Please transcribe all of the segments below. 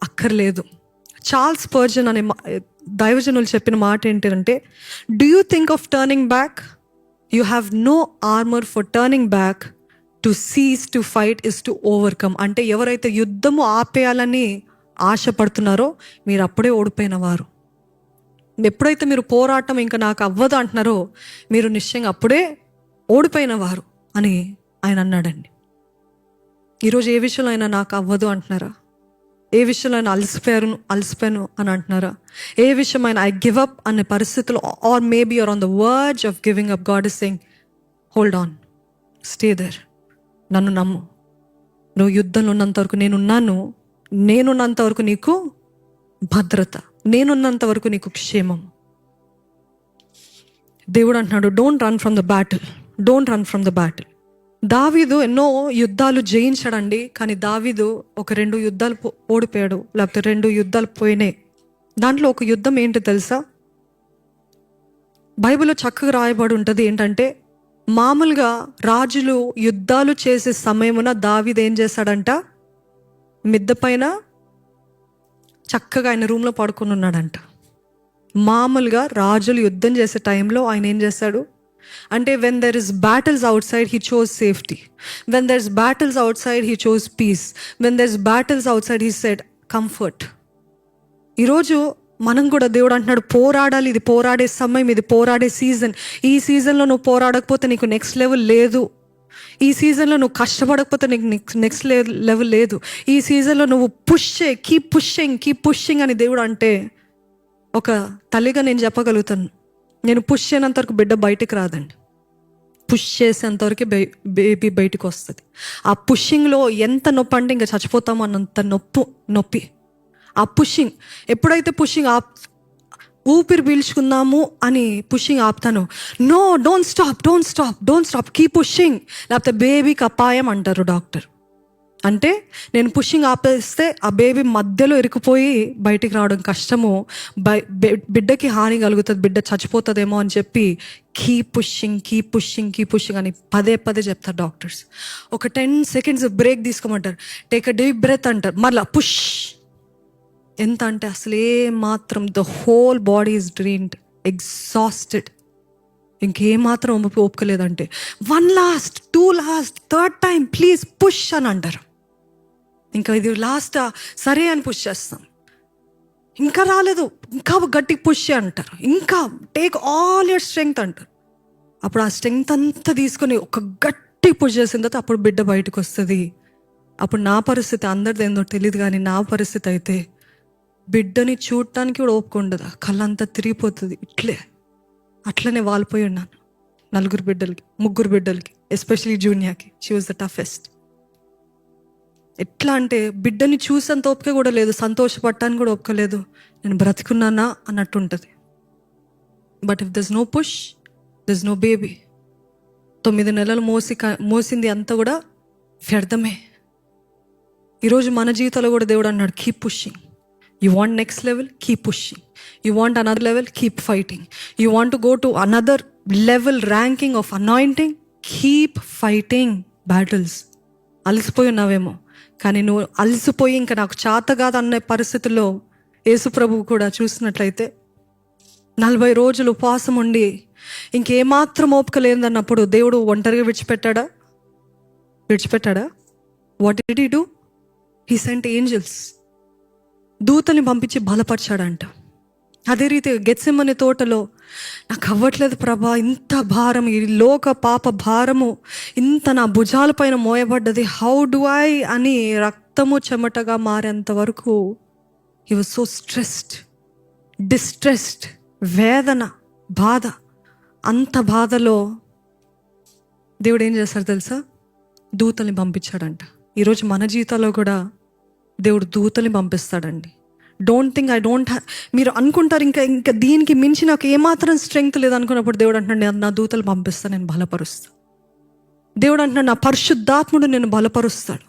అక్కర్లేదు. Charles Spurgeon అనే దైవజనులు చెప్పిన మాట ఏంటంటే, do you think of turning back? You have no armour for turning back. To cease to fight is to overcome. అంటే ఎవరైతే యుద్ధము ఆపేయాలని ఆశపడుతున్నారో మీరు అప్పుడే ఓడిపోయిన వారు. ఎప్పుడైతే మీరు పోరాటం ఇంకా నాకు అవ్వదు అంటున్నారో మీరు నిశ్చయంగా అప్పుడే ఓడిపోయిన వారు అని ఆయన అన్నాడండి. ఈరోజు ఏ విషయంలో అయినా నాకు అవ్వదు అంటున్నారా? ఏ విషయంలో అయినా అలసిపోయాను అని అంటున్నారా? ఏ విషయమైనా ఐ గివ్ అప్ అనే పరిస్థితుల్లో, or maybe you're on the verge of giving up, God is saying hold on, stay there, నన్ను నమ్ము, నువ్వు యుద్ధంలో ఉన్నంత వరకు నేనున్నంత వరకు నీకు భద్రత, నేనున్నంత వరకు నీకు క్షేమం. దేవుడు అంటున్నాడు, don't run from the battle, don't run from the battle. దావీదు ఎన్నో యుద్ధాలు జయించాడండి, కానీ దావీదు ఒక 2 యుద్ధాలు ఓడిపోయాడు, లేకపోతే 2 యుద్ధాలు పోయినాయి. దాంట్లో ఒక యుద్ధం ఏంటి తెలుసా? బైబిల్లో చక్కగా రాయబడి ఉంటుంది ఏంటంటే, మామూలుగా రాజులు యుద్ధాలు చేసే సమయమున దావీదు ఏం చేశాడంట, మిద్దె పైన చక్కగా ఆయన రూమ్లో పడుకొని ఉన్నాడంట. మామూలుగా రాజులు యుద్ధం చేసే టైంలో ఆయన ఏం చేశాడు అంటే, when there is battles outside he chose safety, when there is battles outside he chose peace, when there is battles outside he said comfort. ఈరోజు మనం కూడా దేవుడు అంటున్నాడు, పోరాడాలి, ఇది పోరాడే సమయం, ఇది పోరాడే సీజన్. ఈ సీజన్లో నువ్వు పోరాడకపోతే నీకు నెక్స్ట్ లెవెల్ లేదు. ఈ సీజన్లో నువ్వు కష్టపడకపోతే నీకు నెక్స్ట్ లెవెల్ లేదు. ఈ సీజన్లో నువ్వు కీప్ పుషింగ్ అని దేవుడు అంటే, ఒక తల్లిగా నేను చెప్పగలుగుతాను, నేను పుష్ చేయనంత వరకు బిడ్డ బయటికి రాదండి. పుష్ చేసేంతవరకు బేబీ బయటికి వస్తుంది. ఆ పుషింగ్లో ఎంత నొప్పి అంటే ఇంకా చచ్చిపోతాము అన్నంత నొప్పి. ఆ పుషింగ్ ఎప్పుడైతే ఊపిరి పీల్చుకుందాము అని పుషింగ్ ఆపుతాను, no, don't stop, keep pushing, లేకపోతే బేబీకి అపాయం అంటారు డాక్టర్. అంటే నేను పుషింగ్ ఆపేస్తే ఆ బేబీ మధ్యలో ఇరుక్కుపోయి బయటికి రావడం కష్టము, బిడ్డకి హాని కలుగుతుంది, బిడ్డ చచ్చిపోతుందేమో అని చెప్పి కీప్ పుషింగ్ అని పదే చెప్తారు డాక్టర్స్. ఒక 10 seconds బ్రేక్ తీసుకోమంటారు, టేక్ అ డీప్ బ్రెత్ అంటారు, మళ్ళీ పుష్. ఎంత అంటే అసలు మాత్రం the whole body is drained, exhausted, ఇంకేమాత్రం ఓపుకోలేదంటే 1 last 2 last 3rd time please push అని అంటారు. ఇంకా ఇది లాస్ట్, సరే అని పుష్ చేస్తాం, ఇంకా రాలేదు, ఇంకా గట్టి పుష్ అంటారు, ఇంకా టేక్ ఆల్ యువర్ స్ట్రెంగ్త్ అంటారు. అప్పుడు ఆ స్ట్రెంగ్త్ అంతా తీసుకొని ఒక గట్టి పుష్ చేసిన తర్వాత అప్పుడు బిడ్డ బయటకు వస్తుంది. అప్పుడు నా పరిస్థితి అందరిది ఏందో తెలియదు, కానీ నా పరిస్థితి అయితే బిడ్డని చూడటానికి కూడా ఓపుకుండదు, కళ్ళంతా తిరిగిపోతుంది, అట్లనే వాలిపోయి ఉన్నాను. 3 బిడ్డలకి ఎస్పెషలీ జూనియాకి, షీ వాజ్ ద టఫెస్ట్. ఎట్లా అంటే బిడ్డని చూసేంత ఓపిక కూడా లేదు, సంతోషపడటానికి కూడా ఓపిక లేదు, నేను బ్రతుకున్నానా అన్నట్టు ఉంటుంది. But if there is no push, there is no baby. 9 నెలలు మోసింది అంతా కూడా వ్యర్థమే. ఈరోజు మన జీవితంలో కూడా దేవుడు అన్నాడు, keep pushing. You want next level? Keep pushing. You want another level? Keep fighting. You want to go to another level ranking of anointing? Keep fighting battles. అలసిపోయి ఉన్నావేమో, కానీ నువ్వు అలసిపోయి ఇంకా నాకు చేత కాదు అనే పరిస్థితుల్లో యేసు ప్రభువు కూడా చూసినట్లయితే 40 రోజులు ఉపవాసం ఉండి ఇంకేమాత్రం ఓపిక లేదన్నప్పుడు దేవుడు ఒంటరిగా విడిచిపెట్టాడా? What did he do? He sent angels, దూతల్ని పంపించి బలపరిచాడంట. అదే రీతి గెత్సెమనే తోటలో, నాకు అవ్వట్లేదు ప్రభా, ఇంత భారం, ఈ లోక పాప భారము ఇంత నా భుజాల పైన మోయబడ్డది, హౌ డు ఐ అని రక్తము చెమటగా మారేంత వరకు హీ వాజ్ సో డిస్ట్రెస్డ్, వేదన, బాధ. అంత బాధలో దేవుడు ఏం చేస్తాడు తెలుసా? దూతల్ని పంపించాడంట. ఈరోజు మన జీవితాల్లో కూడా దేవుడు దూతల్ని పంపిస్తాడండి. డోంట్ థింక్ మీరు అనుకుంటారు ఇంకా దీనికి మించి నాకు ఏమాత్రం స్ట్రెంగ్త్ లేదు అనుకున్నప్పుడు దేవుడు అంటున్నాడు, నా దూతలు పంపిస్తాను, నేను బలపరుస్తాను. దేవుడు అంటున్నాడు, నా పరిశుద్ధాత్ముడు నేను బలపరుస్తాడు.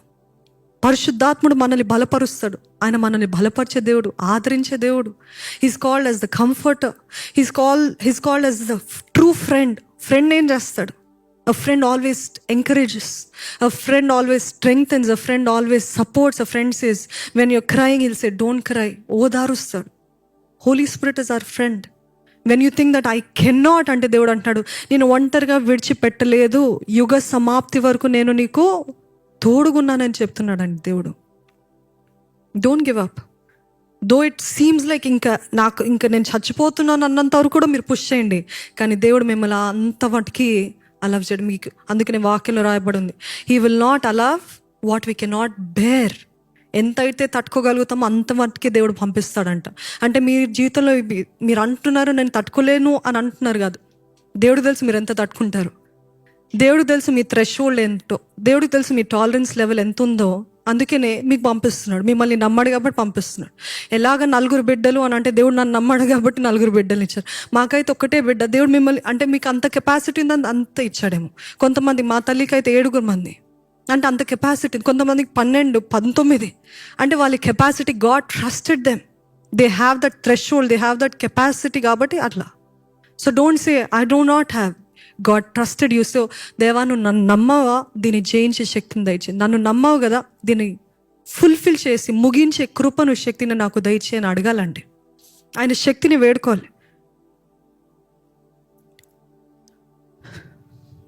పరిశుద్ధాత్ముడు మనల్ని బలపరుస్తాడు. ఆయన మనల్ని బలపరిచే దేవుడు, ఆదరించే దేవుడు. He's called as the comforter, he's called as the true friend. Friend ఏం చేస్తాడు? A friend always encourages. A friend always strengthens. A friend always supports. A friend says, when you're crying, he'll say, don't cry. ఓదారుస్తాడు. Holy Spirit is our friend. When you think that I cannot, అంటే దేవుడు అంటాడు, నేను ఒంటరిగా విడిచిపెట్టలేదు, యుగ సమాప్తి వరకు నేను నీకు తోడుగున్నానని చెప్తున్నాడండి దేవుడు. Don't give up. Though it seems like ఇంకా నేను చచ్చిపోతున్నాను అన్నంత వరకు కూడా మీరు పుష్ చేయండి, కానీ దేవుడు మిమ్మల్ని అంత వాటికి అలవ్ చేయడు. మీకు అందుకనే వాక్యంలో రాయబడి ఉంది, he will not allow what we cannot bear. ఎంత అయితే తట్టుకోగలుగుతామో అంత మట్టుకి దేవుడు పంపిస్తాడంట. అంటే మీ జీవితంలో మీరు అంటున్నారు నేను తట్టుకోలేను అని అంటున్నారు కాదు, దేవుడు తెలుసు మీరు ఎంత తట్టుకుంటారు. దేవుడు తెలుసు మీ థ్రెషోల్డ్ ఎంతో, దేవుడికి తెలుసు మీ టాలరెన్స్ లెవెల్ ఎంత ఉందో. అందుకనే మీకు పంపిస్తున్నాడు, మిమ్మల్ని నమ్మాడు కాబట్టి పంపిస్తున్నాడు. ఎలాగ 4 బిడ్డలు అని అంటే దేవుడు నన్ను నమ్మాడు కాబట్టి 4 బిడ్డలు ఇచ్చారు. మాకైతే ఒక్కటే బిడ్డ. దేవుడు మిమ్మల్ని అంటే మీకు అంత కెపాసిటీ ఉందని అంత ఇచ్చాడేమో. కొంతమంది, మా తల్లికి అయితే 7 మంది అంటే అంత కెపాసిటీ. కొంతమందికి 12, 19 అంటే వాళ్ళ capacity. God trusted them. They have that threshold, they have that capacity కాబట్టి అట్లా. So don't say I do not have. God trusted you. So దేవా, నువ్వు నన్ను నమ్మవా, దీన్ని జయించే శక్తిని దయచేయి. నన్ను నమ్మవు కదా, దీన్ని ఫుల్ఫిల్ చేసి ముగించే కృపను, శక్తిని నాకు దయచేయి అని అడగాలండి. ఆయన శక్తిని వేడుకోవాలి.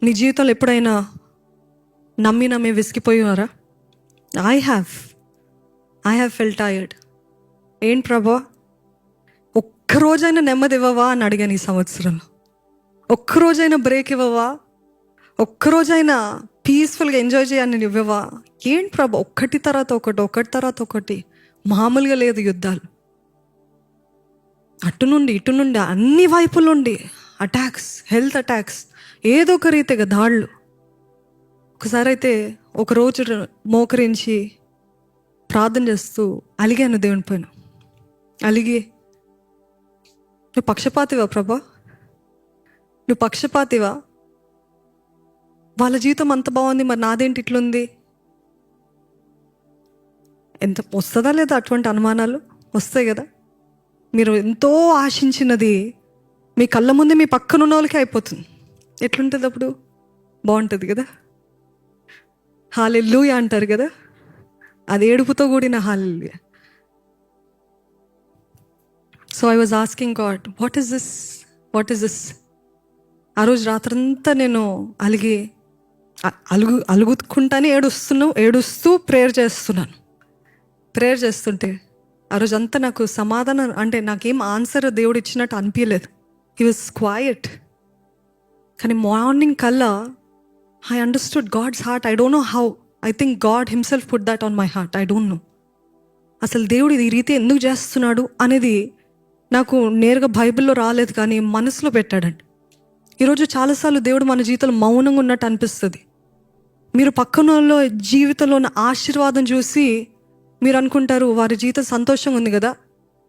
నీ జీవితంలో ఎప్పుడైనా నమ్మి విసిగిపోయారా? I have felt tired. ఏంటి ప్రభా, ఒక్కరోజైనా నెమ్మది ఇవ్వవా అని అడిగాను ఈ సంవత్సరంలో. ఒక్కరోజైనా బ్రేక్ ఇవ్వవా? ఒక్కరోజైనా పీస్ఫుల్గా ఎంజాయ్ చేయాలని ఇవ్వవా? ఏంటి ప్రభా, ఒకటి తర్వాత ఒకటి మామూలుగా లేదు. యుద్ధాలు అటు నుండి ఇటు నుండి అన్ని వైపుల నుండి అటాక్స్, హెల్త్ అటాక్స్, ఏదో ఒక రీతిగా దాడులు. ఒకసారి అయితే ఒకరోజు మోకరించి ప్రార్థన చేస్తూ అలిగాను దేవుని పైన. అలిగి, నువ్వు పక్షపాతివా ప్రభా, నువ్వు పక్షపాతివా? వాళ్ళ జీవితం అంత బాగుంది, మరి నాదేంటి ఇట్లుంది? ఎంత వస్తుందా లేదా అటువంటి అనుమానాలు వస్తాయి కదా. మీరు ఎంతో ఆశించినది మీ కళ్ళ ముందే మీ పక్కన ఉన్న వాళ్ళకి అయిపోతుంది. ఎట్లుంటుంది అప్పుడు? బాగుంటుంది కదా. హల్లెలూయా అంటారు కదా, అది ఏడుపుతో కూడిన hallelujah. So I was asking God, what is this? ఆ రోజు రాత్రంతా నేను అలుగుకుంటానే ఏడుస్తూ ప్రేయర్ చేస్తుంటే ఆ రోజు అంతా నాకు సమాధానం, అంటే నాకేం ఆన్సర్ దేవుడు ఇచ్చినట్టు అనిపించలేదు. He was quiet. కానీ మార్నింగ్ కల్లా I understood God's heart. I don't know how. I think God himself put that on my heart. I don't know అసలు దేవుడు ఈ రీతి ఎందుకు చేస్తున్నాడు అనేది నాకు నేరుగా బైబిల్లో రాలేదు, కానీ మనసులో పెట్టాడండి. ఈరోజు చాలాసార్లు దేవుడు మన జీవితంలో మౌనంగా ఉన్నట్టు అనిపిస్తుంది. మీరు పక్కన వాళ్ళ జీవితంలో ఉన్న ఆశీర్వాదం చూసి మీరు అనుకుంటారు, వారి జీవితం సంతోషంగా ఉంది కదా,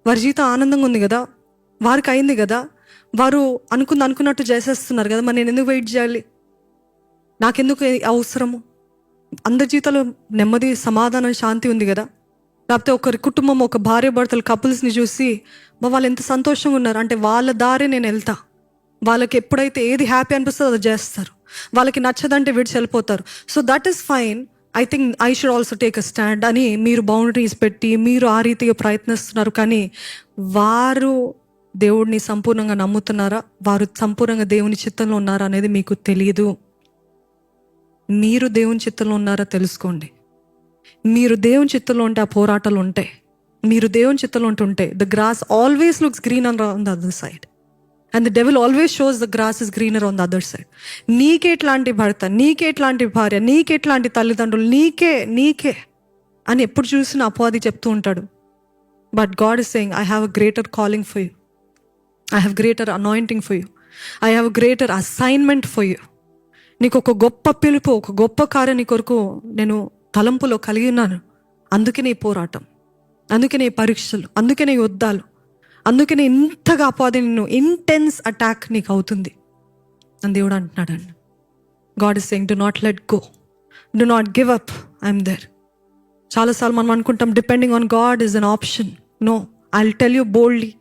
వారి జీవితం ఆనందంగా ఉంది కదా, వారికి అయింది కదా, వారు అనుకున్నట్టు చేసేస్తున్నారు కదా, మరి నేను ఎందుకు వెయిట్ చేయాలి, నాకెందుకు అవసరము? అందరి జీవితంలో నెమ్మది, సమాధానం, శాంతి ఉంది కదా. లేకపోతే ఒకరి కుటుంబం, ఒక భార్య భర్తలు కపుల్స్ని చూసి వాళ్ళు ఎంత సంతోషంగా ఉన్నారు అంటే వాళ్ళ దారే నేను వెళ్తా. వాళ్ళకి ఎప్పుడైతే ఏది హ్యాపీ అనిపిస్తుందో అది చేస్తారు. వాళ్ళకి నచ్చదంటే విడిచి వెళ్ళిపోతారు. So that is fine. I think I should also take a stand అని మీరు బౌండరీస్ పెట్టి మీరు ఆ రీతిగా ప్రయత్నిస్తున్నారు. కానీ వారు దేవుడిని సంపూర్ణంగా నమ్ముతున్నారా, వారు సంపూర్ణంగా దేవుని చిత్తంలో ఉన్నారా అనేది మీకు తెలియదు. మీరు దేవుని చిత్తంలో ఉన్నారా తెలుసుకోండి. మీరు దేవుని చిత్తంలో ఉంటే ఆ పోరాటాలు ఉంటాయి. మీరు దేవుని చిత్తంలో ఉంటుంటే the grass always looks green on the other side and the devil always shows the grass is greener on the other side. నీకెట్లాంటి భర్త, నీకెట్లాంటి భార్య, నీకెట్లాంటి తల్లిదండ్రులు, నీకే అని ఎప్పుడు చూసినా అపవాది చెప్తూ ఉంటాడు. But God is saying, I have a greater calling for you, I have greater anointing for you, I have greater assignment for you. నీకు ఒక గొప్ప పిలుపు, ఒక గొప్ప కార్యం నీ కొరకు నేను తలంపులో కలిగి ఉన్నాను. అందుకనే ఈ పోరాటం, అందుకనే ఈ పరీక్షలు, అందుకనే ఈ యుద్ధాలు, అందుకనే ఇంతగా అపవాది నిన్ను ఇంటెన్స్ అటాక్ నీకు అవుతుంది అని దేవుడు అంటున్నాడండి. God is saying, do not let go, do not give up, I'm there. చాలాసార్లు మనం అనుకుంటాం depending on God is an option. No, I will tell you boldly,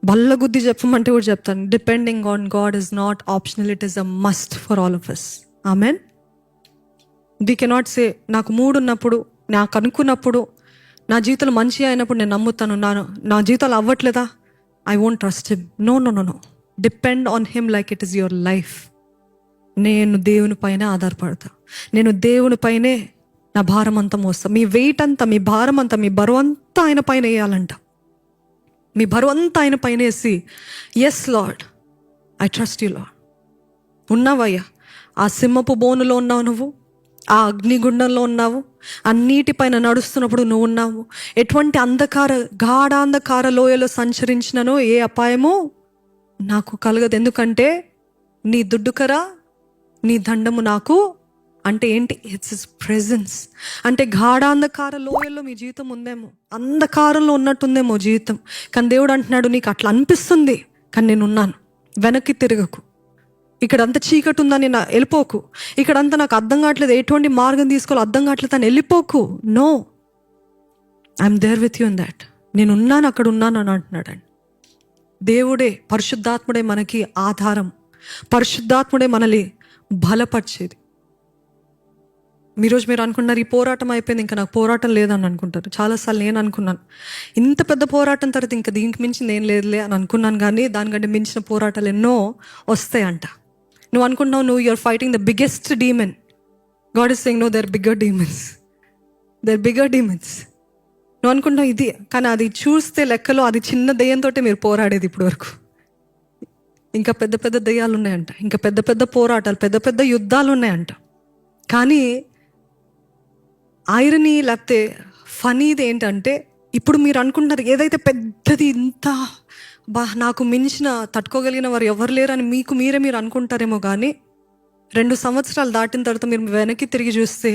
బల్లగుద్ది చెప్పమంటే కూడా చెప్తాను, depending on God is not optional, it is a must for all of us. Amen. We cannot say నాకు మూడు ఉన్నప్పుడు, నాకు అనుకున్నప్పుడు, నా జీవితంలో మంచి అయినప్పుడు నేను నమ్ముతాను, నా జీవితాలు అవ్వట్లేదా, I won't trust him. No no no no, depend on him like it is your life. నేను దేవుని పైన ఆధారపడతా, నేను దేవుని పైనే నా భారం అంతా మోస్తా. మీ వెయిట్ అంతా, మీ భారం అంతా, మీ బరువు అంతా ఆయన పైన వేయాలంట. మీ బరువు అంతా ఆయన పైన వేసి, yes Lord, I trust you Lord. ఉన్నావయ్యా, ఆ సింహపు బోనులో ఉన్నావు నువ్వు, ఆ అగ్నిగుండంలో ఉన్నావు, ఆ నీటిపైన నడుస్తున్నప్పుడు నువ్వు ఉన్నావు. ఎటువంటి గాఢాంధకార లోయలో సంచరించినను ఏ అపాయమో నాకు కలగదు. ఎందుకంటే నీ దుడ్డుకర, నీ దండము నాకు. అంటే ఏంటి? It's his presence. అంటే గాఢాంధకార లోయల్లో మీ జీవితం ఉందేమో, అంధకారంలో ఉన్నట్టుందేమో జీవితం, కానీ దేవుడు అంటున్నాడు నీకు అట్లా అనిపిస్తుంది, కానీ నేను ఉన్నాను, వెనక్కి తిరగకు. ఇక్కడంతా చీకటి ఉందని వెళ్ళిపోకు, ఇక్కడంతా నాకు అర్థం కావట్లేదు, ఎటువంటి మార్గం తీసుకోవాలి అర్థం కావట్లేదు అని వెళ్ళిపోకు. No, I'm there with you in that. నేను ఉన్నాను, అక్కడ ఉన్నాను అని అంటున్నాడండి. దేవుడే, పరిశుద్ధాత్ముడే మనకి ఆధారం, పరిశుద్ధాత్ముడే మనల్ని బలపరిచేది. ఈరోజు మీరు అనుకుంటున్నారు ఈ పోరాటం అయిపోయింది, ఇంకా నాకు పోరాటం లేదని అనుకుంటారు. చాలాసార్లు నేను అనుకున్నాను, ఇంత పెద్ద పోరాటం తర్వాత ఇంకా దీనికి మించింది ఏం లేదులే అని అనుకున్నాను. కానీ దానికంటే మించిన పోరాటాలు ఎన్నో వస్తాయంట. నువ్వు అనుకుంటున్నావు నువ్వు you're fighting the biggest demon. God is saying no, there bigger demons, there bigger demons. నువ్వు అనుకుంటున్నావు ఇది, కానీ అది చూస్తే లెక్కలో అది చిన్న దెయ్యంతో మీరు పోరాడేది ఇప్పటి వరకు. ఇంకా పెద్ద పెద్ద దెయ్యాలు ఉన్నాయంట, ఇంకా పెద్ద పెద్ద పోరాటాలు, పెద్ద పెద్ద యుద్ధాలు ఉన్నాయంట. కానీ ఐరనీ లేకపోతే ఫనీది ఏంటంటే, ఇప్పుడు మీరు అనుకుంటున్నారు ఏదైతే పెద్దది, ఇంత నాకు మించిన తట్టుకోగలిగిన వారు ఎవరు లేరని మీరు అనుకుంటారేమో. కానీ 2 సంవత్సరాలు దాటిన తర్వాత మీరు వెనక్కి తిరిగి చూస్తే,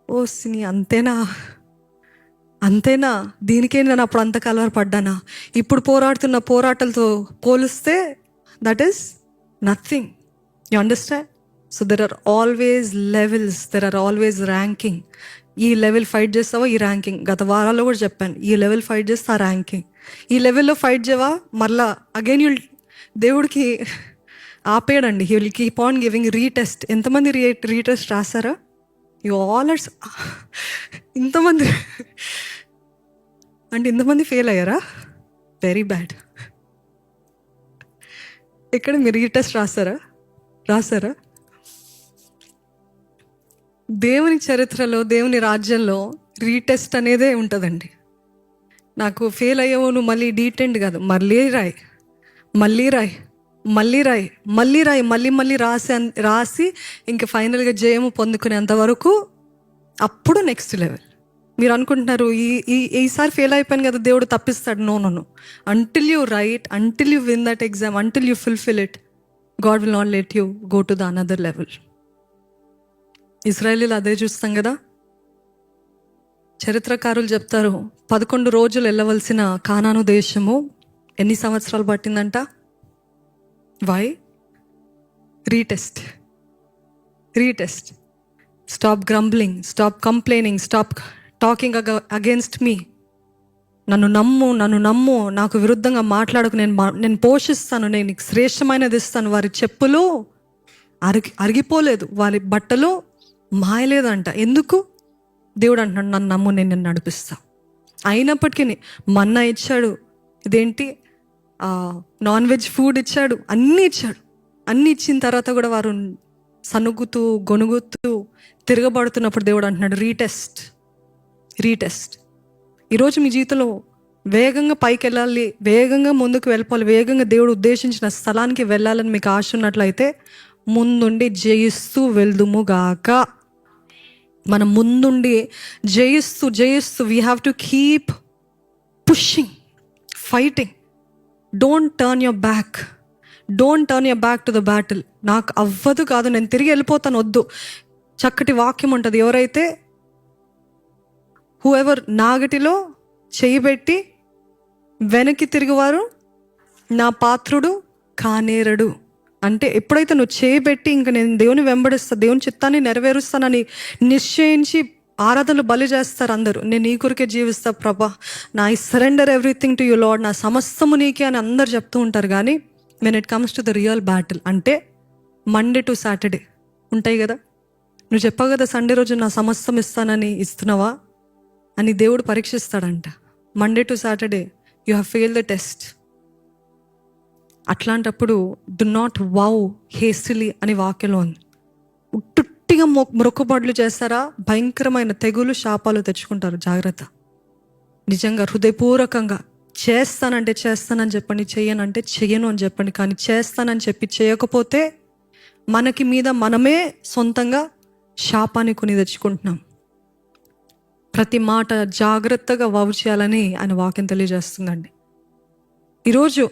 ఓ సిని అంతేనా, దీనికే నేను అప్పుడు అంత కలవర పడ్డానా, ఇప్పుడు పోరాడుతున్న పోరాటాలతో పోలిస్తే that is nothing. You understand? So there are always levels, there are always ranking. ఈ లెవెల్ ఫైట్ చేస్తావా, ఈ ర్యాంకింగ్. గత వారాల్లో కూడా చెప్పాను, ఈ లెవెల్ ఫైట్ చేస్తా ర్యాంకింగ్, ఈ లెవెల్లో ఫైట్ చేయవా మళ్ళా అగైన్ దేవుడికి ఆపేయడండి. He will keep on giving retest. ఎంతమంది రీటెస్ట్ రాశారా? యు ఆల్ ఆర్, ఇంతమంది అంటే ఇంతమంది ఫెయిల్ అయ్యారా? Very bad. ఇక్కడ మీరు రీటెస్ట్ రాశారా? దేవుని చరిత్రలో, దేవుని రాజ్యంలో రీటెస్ట్ అనేదే ఉంటుందండి. నాకు ఫెయిల్ అయ్యావు నువ్వు మళ్ళీ డీటెండ్ కాదు, మళ్ళీ రాసి ఇంక ఫైనల్గా జయము పొందుకునేంత వరకు, అప్పుడు నెక్స్ట్ లెవెల్. మీరు అనుకుంటున్నారు ఈసారి ఫెయిల్ అయిపోయాను కదా దేవుడు తప్పిస్తాడు. No, until you write, until you win that exam, until you fulfil it, God will not let you go to the another level. ఇజ్రాయేలీలు అదే చూస్తాం కదా. చరిత్రకారులు చెప్తారు 11 రోజులు వెళ్ళవలసిన కానాను దేశము ఎన్ని సంవత్సరాలు పట్టిందంట. Why? Retest. Stop grumbling, stop complaining, stop talking against me. నన్ను నమ్ము, నాకు విరుద్ధంగా మాట్లాడకు, నేను పోషిస్తాను, నేను నీకు శ్రేష్టమైనది ఇస్తాను. వారి చెప్పులు అరిగిపోలేదు, వారి బట్టలు మాయలేదంట. ఎందుకు? దేవుడు అంటున్నాడు నన్ను నమ్ము, నేను నిన్ను నడిపిస్తా. అయినప్పటికీ మన్నా ఇచ్చాడు, ఇదేంటి నాన్ వెజ్ ఫుడ్ ఇచ్చాడు, అన్నీ ఇచ్చిన తర్వాత కూడా వారు సనుగుతూ గొనుగుతూ తిరగబడుతున్నప్పుడు దేవుడు అంటున్నాడు రీటెస్ట్. ఈరోజు మీ జీవితంలో వేగంగా పైకి వెళ్ళాలి, వేగంగా ముందుకు వెళ్ళిపోవాలి, వేగంగా దేవుడు ఉద్దేశించిన స్థలానికి వెళ్ళాలని మీకు ఆశ ఉన్నట్లయితే ముందుండి జయిస్తూ వెళ్దుము గాక. మనం ముందుండి జయిస్తూ we have to keep pushing, fighting. Don't turn your back to the battle. నాకు అవ్వదు కాదు, నేను తిరిగి వెళ్ళిపోతాను, వద్దు. చక్కటి వాక్యం ఉంటుంది, ఎవరైతే హూఎవర్ నాగటిలో చేయబెట్టి వెనక్కి తిరిగివారు నా పాత్రుడు కానేరడు. అంటే ఎప్పుడైతే నువ్వు చేయబెట్టి ఇంకా నేను దేవుని వెంబడిస్తా, దేవుని చిత్తాన్ని నెరవేరుస్తానని నిశ్చయించి ఆరాధనలు బలి చేస్తారు అందరూ. నేను నీ కొరికే జీవిస్తా ప్రభా, నా I surrender everything to you lord, నా సమస్తము నీకే అని అందరు చెప్తూ ఉంటారు. కానీ when it comes to the real battle అంటే మండే టు సాటర్డే ఉంటాయి కదా, నువ్వు చెప్పావు కదా సండే రోజు నా సమస్తం ఇస్తానని, ఇస్తున్నావా అని దేవుడు పరీక్షిస్తాడంట. Monday to Saturday you have fail the test. అట్లాంటప్పుడు డు నాట్ వౌ హేస్టిలీ అని వాక్యంలో ఉంది. ఉట్టుట్టిగా మొక్కుబడులు చేస్తారా, భయంకరమైన తెగులు శాపాలు తెచ్చుకుంటారు. జాగ్రత్త. నిజంగా హృదయపూర్వకంగా చేస్తానంటే చేస్తానని చెప్పండి, చెయ్యనంటే చెయ్యను అని చెప్పండి. కానీ చేస్తానని చెప్పి చేయకపోతే మనకి మీద మనమే సొంతంగా శాపాన్ని కొని తెచ్చుకుంటున్నాం. ప్రతి మాట జాగ్రత్తగా వావు చేయాలని ఆయన వాక్యం తెలియజేస్తుందండి. ఈరోజు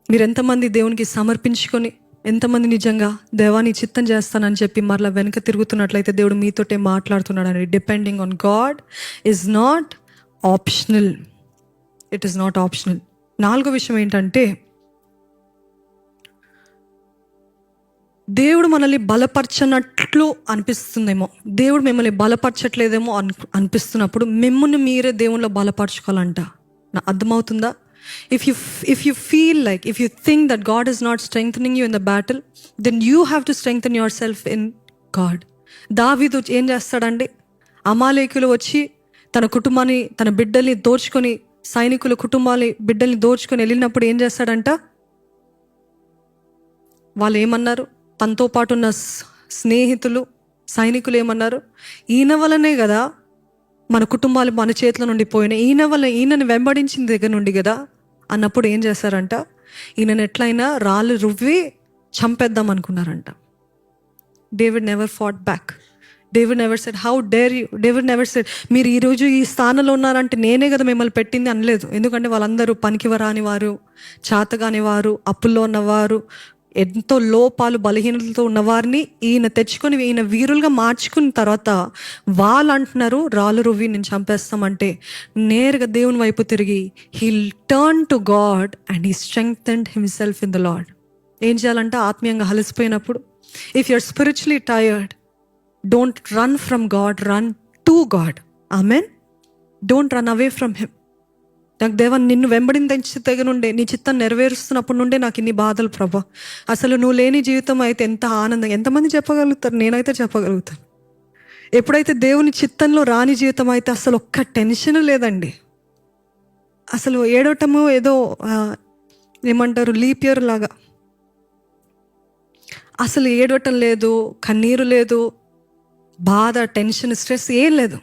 మీరు ఎంతమంది దేవునికి సమర్పించుకొని, ఎంతమంది నిజంగా దేవాన్ని చిత్తం చేస్తానని చెప్పి మరలా వెనక తిరుగుతున్నట్లయితే దేవుడు మీతోటే మాట్లాడుతున్నాడని. Depending on God is not optional. It is not optional. 4వ విషయం ఏంటంటే, దేవుడు మనల్ని బలపరచనట్లు అనిపిస్తుందేమో, దేవుడు మిమ్మల్ని బలపరచట్లేదేమో అనిపిస్తున్నప్పుడు మిమ్మల్ని మీరే దేవునిలో బలపరచుకోవాలంట. నా అర్థమవుతుందా? If you feel like, if you think that God is not strengthening you in the battle, then you have to strengthen yourself in God. దావీదు ఏం చేస్తాడండి? అమాలేకులు వచ్చి తన కుటుంబాన్ని, తన బిడ్డల్ని దోచుకొని, సైనికుల కుటుంబాన్ని, బిడ్డల్ని దోచుకొని వెళ్ళినప్పుడు ఏం చేస్తాడంట? వాళ్ళు ఏమన్నారు? తనతో పాటు ఉన్న స్నేహితులు, సైనికులు ఏమన్నారు? ఈయన వల్లనే కదా మన కుటుంబాలు మన చేతుల నుండి పోయినాయి, ఈయనని వెంబడించిన దగ్గర నుండి కదా అన్నప్పుడు ఏం చేశారంట? ఈయనను ఎట్లయినా రాళ్ళు రువ్వి చంపేద్దాం అనుకున్నారంట. David never fought back. David never said how dare you. David never said మీరు ఈరోజు ఈ స్థానంలో ఉన్నారంటే నేనే కదా మిమ్మల్ని పెట్టింది అనలేదు. ఎందుకంటే వాళ్ళందరూ పనికివరాని వారు, చాతగాని వారు, అప్పుల్లో ఉన్నవారు, ఎంతో లోపాలు బలహీనతలతో ఉన్నవారిని ఈయన తెచ్చుకొని ఈయన వీరులుగా మార్చుకున్న తర్వాత వాళ్ళు అంటున్నారు రాళ్ళు రువ్వి నేను చంపేస్తామంటే నేరుగా దేవుని వైపు తిరిగి he turn to God and he strengthened himself in the Lord. ఏం చేయాలంటే ఆత్మీయంగా అలసిపోయినప్పుడు, if you are spiritually tired, don't run from God, run to God. Amen. Don't run away from him. నాకు దేవా నిన్ను వెంబడించి తెగ నుండే, నీ చిత్తం నెరవేరుస్తున్నప్పటి నుండే నాకు ఇన్ని బాధలు ప్రభా. అసలు నువ్వు లేని జీవితం అయితే ఎంత ఆనందం. ఎంతమంది చెప్పగలుగుతారు? నేనైతే చెప్పగలుగుతాను. ఎప్పుడైతే దేవుని చిత్తంలో రాని జీవితం అయితే అసలు ఒక్క టెన్షన్ లేదండి. అసలు ఏడవటము ఏదో ఏమంటారు లీప్ ఇయర్ లాగా. అసలు ఏడవటం లేదు, కన్నీరు లేదు, బాధ, టెన్షన్, స్ట్రెస్ ఏం లేదు.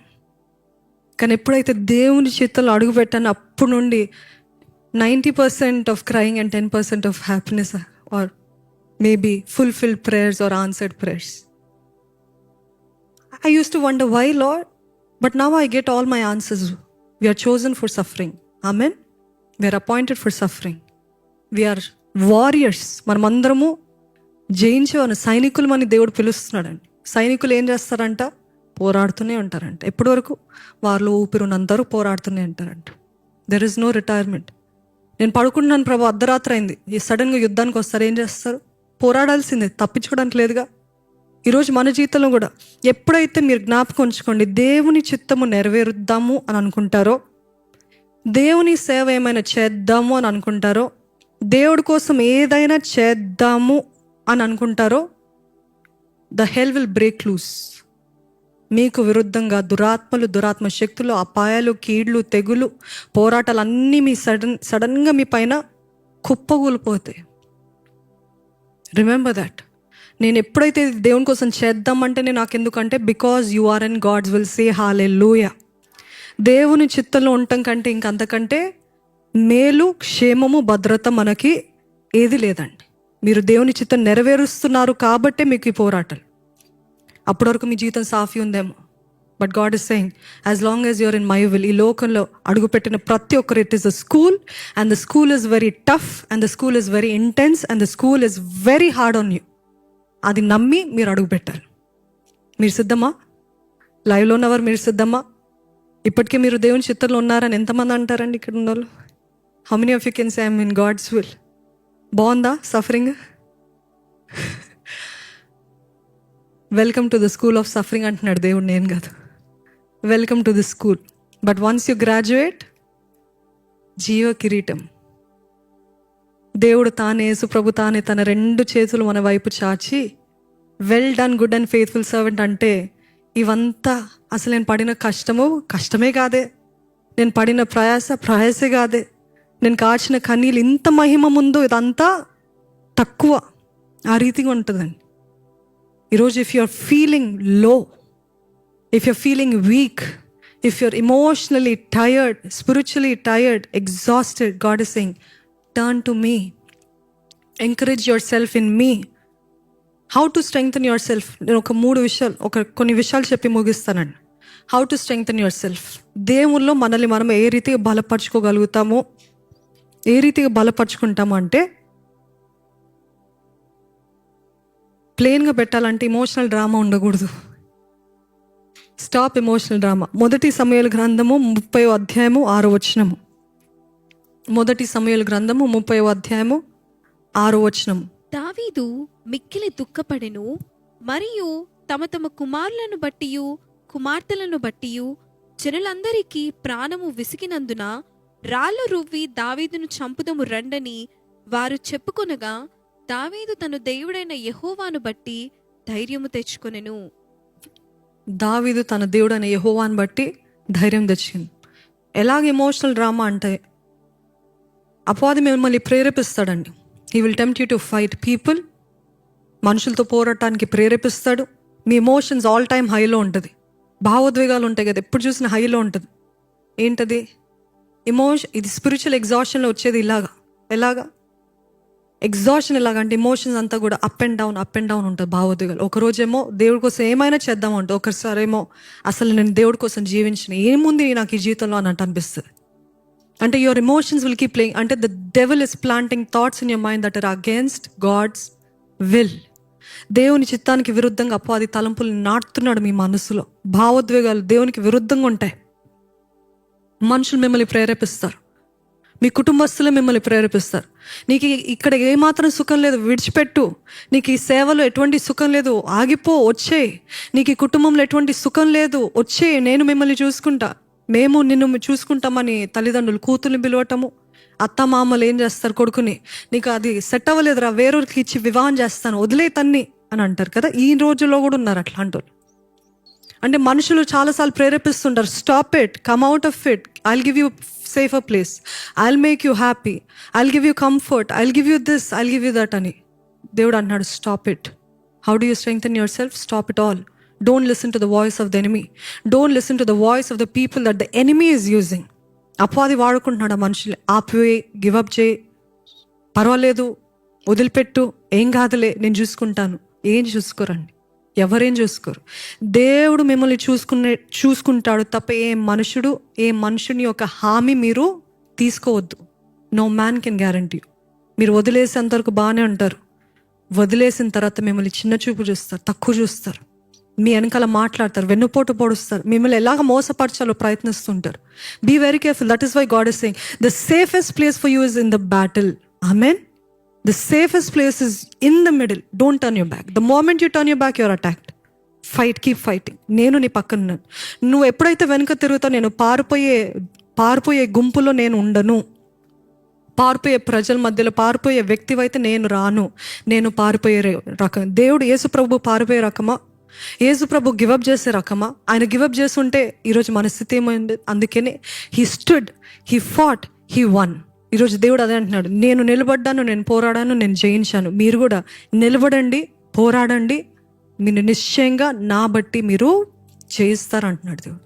కానీ ఎప్పుడైతే దేవుని చిత్తంలో అడుగు పెట్టానో అప్పుడు నుండి 90% of crying and 10% of happiness or maybe fulfilled prayers or answered prayers. I used to wonder why, Lord, but now I get all my answers. We are chosen for suffering. Amen. We are appointed for suffering. We are warriors. మనమందరము జయించేవారు, సైనికులు అని దేవుడు పిలుస్తున్నాడండి. సైనికులు ఏం చేస్తారంట? పోరాడుతూనే ఉంటారంట. ఎప్పటి వరకు? వారిలో ఊపిరినందరూ పోరాడుతూనే ఉంటారంట. There is no retirement. నేను పడుకుంటున్నాను ప్రభు, అర్ధరాత్రి అయింది, సడన్గా యుద్ధానికి వస్తారు, ఏం చేస్తారు? పోరాడాల్సిందే, తప్పించుకోవడానికి లేదుగా. ఈరోజు మన జీవితంలో కూడా ఎప్పుడైతే మీరు జ్ఞాపకం ఉంచుకోండి, దేవుని చిత్తము నెరవేరుద్దాము అని అనుకుంటారో, దేవుని సేవ ఏమైనా చేద్దాము అని అనుకుంటారో, దేవుడి కోసం ఏదైనా చేద్దాము అని అనుకుంటారో, the hell will break loose. మీకు విరుద్ధంగా దురాత్మలు, దురాత్మ శక్తులు, అపాయాలు, కీడ్లు, తెగులు, పోరాటాలు అన్నీ మీ సడన్గా మీ పైన కుప్పగూలిపోతాయి. Remember that. నేను ఎప్పుడైతే దేవుని కోసం చేద్దామంటేనే నాకెందుకంటే because you are in God's will, say hallelujah. దేవుని చిత్తంలో ఉండటం కంటే ఇంకంతకంటే మేలు, క్షేమము, భద్రత మనకి ఏది లేదండి. మీరు దేవుని చిత్తం నెరవేరుస్తున్నారు కాబట్టే మీకు ఈ పోరాటాలు. అప్పటి వరకు మీ జీవితం సాఫీ ఉందేమో, but God is saying as long as you're in my will, ఈ లోకంలో అడుగుపెట్టిన ప్రతి ఒక్కరు, it is a school and the school is very tough and the school is very intense and the school is very hard on you. అది నమ్మి మీరు అడుగు పెట్టారు. మీరు సిద్ధమా? లైవ్లో ఉన్నవారు మీరు సిద్ధమా? ఇప్పటికే మీరు దేవుని చిత్తంలో ఉన్నారని ఎంతమంది అంటారండి ఇక్కడ ఉన్న వాళ్ళు? How many of you can say I'm in God's will? బాగుందా suffering? Welcome to the school of suffering అంటున్నాడు దేవుడు, నేను కాదు. Welcome to the school. But once you graduate, జీవ కిరీటం. దేవుడు తానే, యేసు ప్రభు తానే తన 2 చేతులు మన వైపు చాచి well done good and faithful servant అంటే, ఇవంతా అసలు నేను పడిన కష్టమే కాదే, నేను పడిన ప్రయాసే కాదే, నేను కాచిన కన్నీళ్ళు ఇంత మహిమ ముందు ఇదంతా తక్కువ, ఆ రీతిగా ఉంటుందండి. ఈరోజు if you are feeling low, if you are feeling weak, if you are emotionally tired, spiritually tired, exhausted, God is saying turn to me, encourage yourself in me. How to strengthen your self, నేను కొన్ని విషయాలు చెప్పి ముగిస్తానండి. How to strengthen your self. దేవుల్లో మనల్ని మనం ఏ రీతిగా బలపరచుకోగలుగుతామో, ఏ రీతిగా బలపరుచుకుంటాము అంటే, ప్లెయిన్గా పెట్టాలంటే ఎమోషనల్ డ్రామా ఉండకూడదు. Stop emotional drama. 1 సమూయేలు గ్రంథము 30వ అధ్యాయము 6వ వచనము. 1 సమూయేలు గ్రంథము 30వ అధ్యాయము 6వ వచనము. దావీదు మిక్కిలి దుఃఖపడెను, మరియు తమ కుమారులను బట్టియు కుమార్తెలను బట్టియు జనులందరికీ ప్రాణము విసిగినందున రాళ్ళు రువ్వి దావీదును చంపుదము రండని వారు చెప్పుకొనగా, దావీదు తన దేవుడైన యెహోవాను బట్టి ధైర్యము తెచ్చుకొనెను. దావీదు తన దేవుడైన యెహోవాను బట్టి ధైర్యం తెచ్చింది. ఎలాగ ఎమోషనల్ డ్రామా అంటే, అపవాది మిమ్మల్ని ప్రేరేపిస్తాడండి. He will tempt you to fight people. మనుషులతో పోరాటానికి ప్రేరేపిస్తాడు. మీ ఎమోషన్స్ ఆల్ టైమ్ హైలో ఉంటుంది. భావోద్వేగాలు ఉంటాయి కదా, ఎప్పుడు చూసిన హైలో ఉంటుంది. ఏంటది? ఇది స్పిరిచువల్ ఎగ్జాషన్లో వచ్చేది ఎలాగా ఎగ్జాషన్ ఎలాగంటే, ఎమోషన్స్ అంతా కూడా అప్ అండ్ డౌన్ ఉంటుంది. భావోద్వేగాలు ఒకరోజేమో దేవుడి కోసం ఏమైనా చేద్దామంటే, ఒకసారేమో అసలు నేను దేవుడి కోసం జీవించిన ఏముంది నాకు ఈ జీవితంలో అన్నట్టు అనిపిస్తుంది. అంటే your emotions will keep playing. అంటే the devil is planting thoughts in your mind that are against God's will. దేవుని చిత్తానికి విరుద్ధంగా అపవాది తలంపులు నాటుతున్నాడు మీ మనసులో. భావోద్వేగాలు దేవునికి విరుద్ధంగా ఉంటాయి. మనుషులు మిమ్మల్ని ప్రేరేపిస్తారు, మీ కుటుంబస్తులే మిమ్మల్ని ప్రేరేపిస్తారు. నీకు ఇక్కడ ఏమాత్రం సుఖం లేదు, విడిచిపెట్టు. నీకు ఈ సేవలో ఎటువంటి సుఖం లేదు, ఆగిపో, వచ్చేయి. నీకు ఈ కుటుంబంలో ఎటువంటి సుఖం లేదు, వచ్చేయి, నేను మిమ్మల్ని చూసుకుంటా, మేము నిన్ను చూసుకుంటామని తల్లిదండ్రులు కూతుర్ని పిలవటము. అత్త మామలు ఏం చేస్తారు, కొడుకుని నీకు అది సెట్ అవ్వలేదురా, వేరొకరికి ఇచ్చి వివాహం చేస్తాను, వదిలే తన్ని అని అంటారు కదా. ఈ రోజుల్లో కూడా ఉన్నారు అట్లాంటి వాళ్ళు. అంటే మనుషులు చాలాసార్లు ప్రేరేపిస్తుంటారు, stop it, come out of it, I'll give you safer place, I'll make you happy, I'll give you comfort, I'll give you this, I'll give you that అని. దేవుడు అన్నాడు, stop it. How do you strengthen your self? Stop it all. Don't listen to the voice of the enemy. Don't listen to the voice of the people that the enemy is using. అపవాది వాడుకుంటున్నాడు ఆ మనుషులు. ఆపివే, give up చేయి, పర్వాలేదు, వదిలిపెట్టు, ఏం కాదులే, నేను చూసుకుంటాను. ఏం చూసుకోరండి, ఎవరేం చూసుకోరు. దేవుడు మిమ్మల్ని చూసుకుంటాడు తప్ప ఏ మనుషుని యొక్క హామీ మీరు తీసుకోవద్దు. No man can guarantee. మీరు వదిలేసేంతవరకు బాగానే ఉంటారు. వదిలేసిన తర్వాత మిమ్మల్ని చిన్న చూపు చూస్తారు, తక్కువ చూస్తారు, మీ వెనకాల మాట్లాడతారు, వెన్నుపోటు పొడుస్తారు, మిమ్మల్ని ఎలాగ మోసపరచాలో ప్రయత్నిస్తుంటారు. Be very careful. That is why God is saying the safest place for you is in the battle. Amen. The safest place is in the middle. Don't turn your back. The moment you turn your back, you're attacked. Fight, keep fighting. నేను నీ పక్కన ఉన్నాను. నువ్వు ఎప్పుడైతే వెనుక తిరుగుతావు, నేను పారిపోయే గుంపులో నేను ఉండను. పారిపోయే ప్రజల మధ్యలో పారిపోయే వ్యక్తివైతే నేను రాను. నేను పారిపోయే రకం. దేవుడు యేసు ప్రభు పారిపోయే రకమా? యేసు ప్రభు గివప్ చేసే రకమా? ఆయన గివప్ చేస్తుంటే ఈరోజు మన స్థితి ఏమైంది? అందుకనే he stood, he fat, he one. ఈరోజు దేవుడు అదే అంటున్నాడు, నేను నిలబడ్డాను, నేను పోరాడాను, నేను జయించాను. మీరు కూడా నిలబడండి, పోరాడండి, మీరు నిశ్చయంగా నా బట్టి మీరు జయిస్తారు అంటున్నాడు దేవుడు.